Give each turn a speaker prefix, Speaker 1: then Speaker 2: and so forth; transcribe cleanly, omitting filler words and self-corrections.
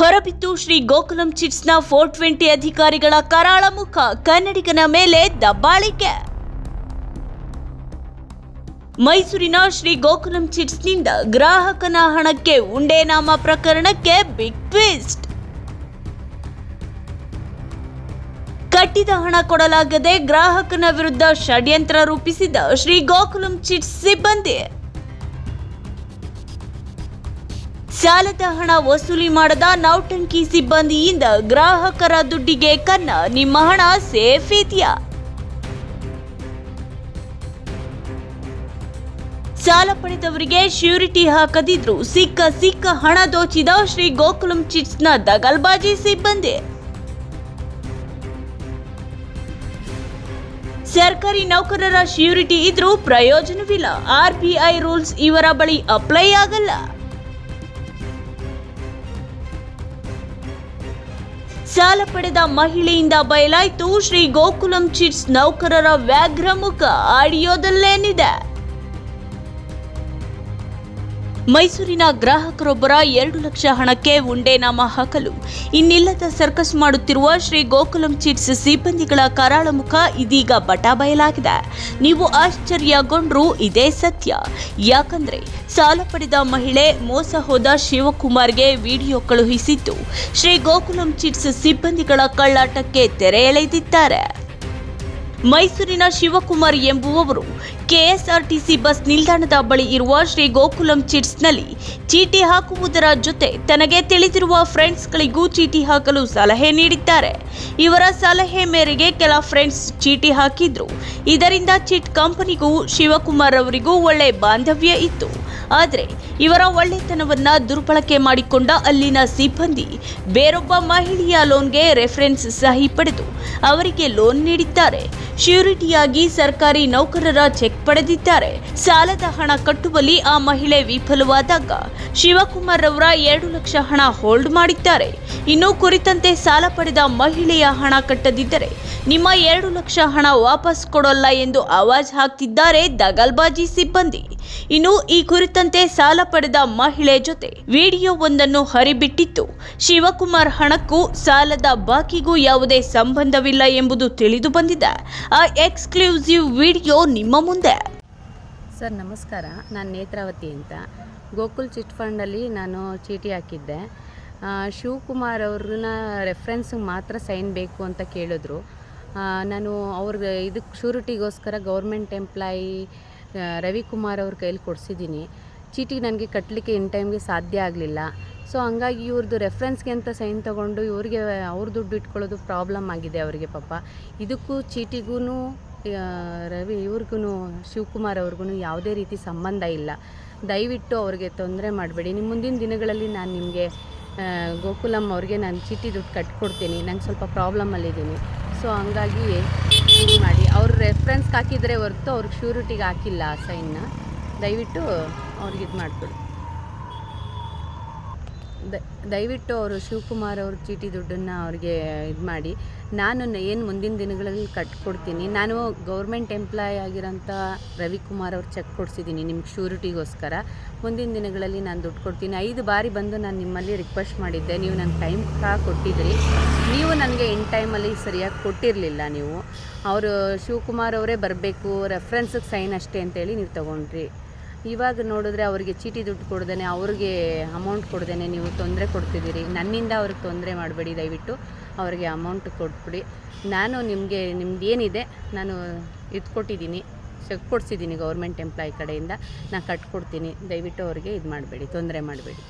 Speaker 1: ಹೊರಬಿದ್ದು ಶ್ರೀ ಗೋಕುಲಂ ಚಿಟ್ಸ್ನ 420 ಅಧಿಕಾರಿಗಳ ಕರಾಳ ಮುಖ, ಕನ್ನಡಿಗನ ಮೇಲೆ ದಬ್ಬಾಳಿಕೆ. ಮೈಸೂರಿನ ಶ್ರೀ ಗೋಕುಲಂ ಚಿಟ್ಸ್ನಿಂದ ಗ್ರಾಹಕನ ಹಣಕ್ಕೆ ಉಂಡೆನಾಮ ಪ್ರಕರಣಕ್ಕೆ ಬಿಗ್ ಟ್ವಿಸ್ಟ್. ಕಟ್ಟಿದ ಹಣ ಕೊಡಲಾಗದೆ ಗ್ರಾಹಕನ ವಿರುದ್ಧ ಷಡ್ಯಂತ್ರ ರೂಪಿಸಿದ ಶ್ರೀ ಗೋಕುಲಂ ಚಿಟ್ಸ್ ಸಿಬ್ಬಂದಿ. ಸಾಲದ ಹಣ ವಸೂಲಿ ಮಾಡದ ನೌಟಂಕಿ ಸಿಬ್ಬಂದಿಯಿಂದ ಗ್ರಾಹಕರ ದುಡ್ಡಿಗೆ ಕನ್ನ, ನಿಮ್ಮ ಹಣ ಸೇಫ್ ಇದೆಯಾ? ಸಾಲ ಪಡೆದವರಿಗೆ ಶ್ಯೂರಿಟಿ ಹಾಕದಿದ್ರು ಸಿಕ್ಕ ಹಣ ದೋಚಿದ ಶ್ರೀ ಗೋಕುಲಂ ಚಿಟ್ಸ್ನ ದಗಲ್ಬಾಜಿ ಸಿಬ್ಬಂದಿ. ಸರ್ಕಾರಿ ನೌಕರರ ಶ್ಯೂರಿಟಿ ಇದ್ರೂ ಪ್ರಯೋಜನವಿಲ್ಲ, RBI ರೂಲ್ಸ್ ಇವರ ಬಳಿ ಅಪ್ಲೈ ಆಗಲ್ಲ. ಸಾಲ ಪಡೆದ ಮಹಿಳೆಯಿಂದ ಬಯಲಾಯಿತು ಶ್ರೀ ಗೋಕುಲಂ ಚಿಟ್ಸ್ ನೌಕರರ ವ್ಯಾಘ್ರ ಮುಖ. ಆಡಿಯೋದಲ್ಲೇನಿದೆ? ಮೈಸೂರಿನ ಗ್ರಾಹಕರೊಬ್ಬರ 2 ಲಕ್ಷ ಹಣಕ್ಕೆ ಉಂಡೆನಾಮ ಹಾಕಲು ಇನ್ನಿಲ್ಲದ ಸರ್ಕಸ್ ಮಾಡುತ್ತಿರುವ ಶ್ರೀ ಗೋಕುಲಂ ಚಿಟ್ಸ್ ಸಿಬ್ಬಂದಿಗಳ ಕರಾಳ ಮುಖ ಇದೀಗ ಬಯಲಾಗಿದೆ. ನೀವು ಆಶ್ಚರ್ಯಗೊಂಡ್ರೂ ಇದೇ ಸತ್ಯ. ಯಾಕಂದ್ರೆ ಸಾಲ ಪಡೆದ ಮಹಿಳೆ ಮೋಸ ಹೋದ ಶಿವಕುಮಾರ್ಗೆ ವಿಡಿಯೋ ಕಳುಹಿಸಿದ್ದು ಶ್ರೀ ಗೋಕುಲಂ ಚಿಟ್ಸ್ ಸಿಬ್ಬಂದಿಗಳ ಕಳ್ಳಾಟಕ್ಕೆ ತೆರೆ ಎಳೆದಿದ್ದಾರೆ. ಮೈಸೂರಿನ ಶಿವಕುಮಾರ್ ಎಂಬುವವರು ಕೆಎಸ್ಆರ್ಟಿಸಿ ಬಸ್ ನಿಲ್ದಾಣದ ಬಳಿ ಇರುವ ಶ್ರೀ ಗೋಕುಲಂ ಚಿಟ್ಸ್ನಲ್ಲಿ ಚೀಟಿ ಹಾಕುವುದರ ಜೊತೆ ತನಗೆ ತಿಳಿದಿರುವ ಫ್ರೆಂಡ್ಸ್ಗಳಿಗೂ ಚೀಟಿ ಹಾಕಲು ಸಲಹೆ ನೀಡಿದ್ದಾರೆ. ಇವರ ಸಲಹೆ ಮೇರೆಗೆ ಕೆಲ ಫ್ರೆಂಡ್ಸ್ ಚೀಟಿ ಹಾಕಿದ್ರು. ಇದರಿಂದ ಚಿಟ್ ಕಂಪನಿಗೂ ಶಿವಕುಮಾರ್ ಅವರಿಗೂ ಒಳ್ಳೆ ಬಾಂಧವ್ಯ ಇತ್ತು. ಆದರೆ ಇವರ ಒಳ್ಳೆತನವನ್ನ ದುರ್ಬಳಕೆ ಮಾಡಿಕೊಂಡ ಅಲ್ಲಿನ ಸಿಬ್ಬಂದಿ ಬೇರೊಬ್ಬ ಮಹಿಳೆಯ ಲೋನ್ಗೆ ರೆಫರೆನ್ಸ್ ಸಹಿ ಪಡೆದು ಅವರಿಗೆ ಲೋನ್ ನೀಡಿದ್ದಾರೆ. ಶ್ಯೂರಿಟಿಯಾಗಿ ಸರ್ಕಾರಿ ನೌಕರರ ಚೆಕ್ ಪಡೆದಿದ್ದಾರೆ. ಸಾಲದ ಹಣ ಕಟ್ಟುವಲ್ಲಿ ಆ ಮಹಿಳೆ ವಿಫಲವಾದಾಗ ಶಿವಕುಮಾರ್ ಅವರ 2 ಲಕ್ಷ ಹಣ ಹೋಲ್ಡ್ ಮಾಡಿದ್ದಾರೆ. ಇನ್ನು ಕುರಿತಂತೆ ಸಾಲ ಪಡೆದ ಮಹಿಳೆಯ ಹಣ ಕಟ್ಟದಿದ್ದರೆ ನಿಮ್ಮ 2 ಲಕ್ಷ ಹಣ ವಾಪಸ್ ಕೊಡೋಲ್ಲ ಎಂದು ಆವಾಜ್ ಹಾಕ್ತಿದ್ದಾರೆ ದಗಲ್ಬಾಜಿ ಸಿಬ್ಬಂದಿ. ಇನ್ನು ಈ ಕುರಿತಂತೆ ಸಾಲ ಪಡೆದ ಮಹಿಳೆ ಜೊತೆ ವಿಡಿಯೋವೊಂದನ್ನು ಹರಿಬಿಟ್ಟಿತ್ತು. ಶಿವಕುಮಾರ್ ಹಣಕ್ಕೂ ಸಾಲದ ಬಾಕಿಗೂ ಯಾವುದೇ ಸಂಬಂಧವಿಲ್ಲ ಎಂಬುದು ತಿಳಿದು ಬಂದಿದೆ. ಆ ಎಕ್ಸ್ಕ್ಲೂಸಿವ್ ವಿಡಿಯೋ ನಿಮ್ಮ ಮುಂದೆ.
Speaker 2: ಸರ್ ನಮಸ್ಕಾರ, ನಾನು ನೇತ್ರಾವತಿ ಅಂತ. ಗೋಕುಲ್ ಚಿಟ್ ಫಂಡಲ್ಲಿ ನಾನು ಚೀಟಿ ಹಾಕಿದ್ದೆ. ಶಿವಕುಮಾರ್ ಅವ್ರನ್ನ ರೆಫರೆನ್ಸಿಗೆ ಮಾತ್ರ ಸೈನ್ ಬೇಕು ಅಂತ ಕೇಳಿದ್ರು. ನಾನು ಅವ್ರಿಗೆ ಇದಕ್ಕೆ ಶ್ಯೂರಿಟಿಗೋಸ್ಕರ ಗೌರ್ಮೆಂಟ್ ಎಂಪ್ಲಾಯಿ ರವಿಕುಮಾರ್ ಅವ್ರ ಕೈಲಿ ಕೊಡಿಸಿದ್ದೀನಿ. ಚೀಟಿ ನನಗೆ ಕಟ್ಟಲಿಕ್ಕೆ ಇನ್ ಟೈಮ್ಗೆ ಸಾಧ್ಯ ಆಗಲಿಲ್ಲ. ಸೊ ಹಂಗಾಗಿ ಇವ್ರದ್ದು ರೆಫರೆನ್ಸ್ಗೆ ಅಂತ ಸೈನ್ ತೊಗೊಂಡು ಇವ್ರಿಗೆ ಅವ್ರ ದುಡ್ಡು ಇಟ್ಕೊಳ್ಳೋದು ಪ್ರಾಬ್ಲಮ್ ಆಗಿದೆ ಅವರಿಗೆ ಪಾಪ. ಇದಕ್ಕೂ ಚೀಟಿಗೂ ಇವ್ರಿಗೂ ಶಿವಕುಮಾರ್ ಅವ್ರಿಗೂ ಯಾವುದೇ ರೀತಿ ಸಂಬಂಧ ಇಲ್ಲ. ದಯವಿಟ್ಟು ಅವ್ರಿಗೆ ತೊಂದರೆ ಮಾಡಬೇಡಿ. ನಿಮ್ಮ ಮುಂದಿನ ದಿನಗಳಲ್ಲಿ ನಾನು ನಿಮಗೆ ಗೋಕುಲಂ ಅವ್ರಿಗೆ ನಾನು ಚೀಟಿ ದುಡ್ಡು ಕಟ್ಕೊಡ್ತೀನಿ. ನಂಗೆ ಸ್ವಲ್ಪ ಪ್ರಾಬ್ಲಮಲ್ಲಿದ್ದೀನಿ. ಸೊ ಹಂಗಾಗಿ ಇದು ಮಾಡಿ. ಅವ್ರ ರೆಫರೆನ್ಸ್ಗೆ ಹಾಕಿದರೆ ಹೊರತು ಅವ್ರಿಗೆ ಶ್ಯೂರಿಟಿಗೆ ಹಾಕಿಲ್ಲ ಆ ಸೈನ್ನ. ದಯವಿಟ್ಟು ಅವ್ರಿಗೆ ಇದು ಮಾಡಿಕೊಡಿ. ದಯವಿಟ್ಟು ಅವರು ಶಿವಕುಮಾರ್ ಅವ್ರ ಚೀಟಿ ದುಡ್ಡನ್ನು ಅವ್ರಿಗೆ ಇದು ಮಾಡಿ. ನಾನು ಏನು ಮುಂದಿನ ದಿನಗಳಲ್ಲಿ ಕಟ್ಕೊಡ್ತೀನಿ. ನಾನು ಗೌರ್ಮೆಂಟ್ ಎಂಪ್ಲಾಯ್ ಆಗಿರೋಂಥ ರವಿಕುಮಾರ್ ಅವ್ರು ಚೆಕ್ ಕೊಡಿಸಿದ್ದೀನಿ ನಿಮ್ಗೆ ಶ್ಯೂರಿಟಿಗೋಸ್ಕರ. ಮುಂದಿನ ದಿನಗಳಲ್ಲಿ ನಾನು ದುಡ್ಡು ಕೊಡ್ತೀನಿ. 5 ಬಾರಿ ಬಂದು ನಾನು ನಿಮ್ಮಲ್ಲಿ ರಿಕ್ವೆಸ್ಟ್ ಮಾಡಿದ್ದೆ. ನೀವು ನನ್ನ ಟೈಮ್ ಕೊಟ್ಟಿದ್ರಿ. ನೀವು ನನಗೆ ಇನ್ ಟೈಮಲ್ಲಿ ಸರಿಯಾಗಿ ಕೊಟ್ಟಿರಲಿಲ್ಲ. ನೀವು ಅವರು ಶಿವಕುಮಾರ್ ಅವರೇ ಬರಬೇಕು, ರೆಫರೆನ್ಸಿಗೆ ಸೈನ್ ಅಷ್ಟೇ ಅಂತೇಳಿ ನೀವು ತೊಗೊಂಡ್ರಿ. ಇವಾಗ ನೋಡಿದ್ರೆ ಅವರಿಗೆ ಚೀಟಿ ದುಡ್ಡು ಕೊಡ್ದೇನೆ, ಅವ್ರಿಗೆ ಅಮೌಂಟ್ ಕೊಡ್ದೇನೆ ನೀವು ತೊಂದರೆ ಕೊಡ್ತಿದ್ದೀರಿ. ನನ್ನಿಂದ ಅವ್ರಿಗೆ ತೊಂದರೆ ಮಾಡಬೇಡಿ. ದಯವಿಟ್ಟು ಅವ್ರಿಗೆ ಅಮೌಂಟ್ ಕೊಟ್ಬಿಡಿ. ನಾನು ನಿಮ್ದು ಏನಿದೆ ನಾನು ಇದು ಕೊಟ್ಟಿದ್ದೀನಿ, ಚೆಕ್ ಕೊಡಿಸಿದ್ದೀನಿ ಗೌರ್ಮೆಂಟ್ ಎಂಪ್ಲಾಯ್ ಕಡೆಯಿಂದ. ನಾನು ಕಟ್ಕೊಡ್ತೀನಿ. ದಯವಿಟ್ಟು ಅವ್ರಿಗೆ ಇದು ಮಾಡಬೇಡಿ, ತೊಂದರೆ ಮಾಡಬೇಡಿ.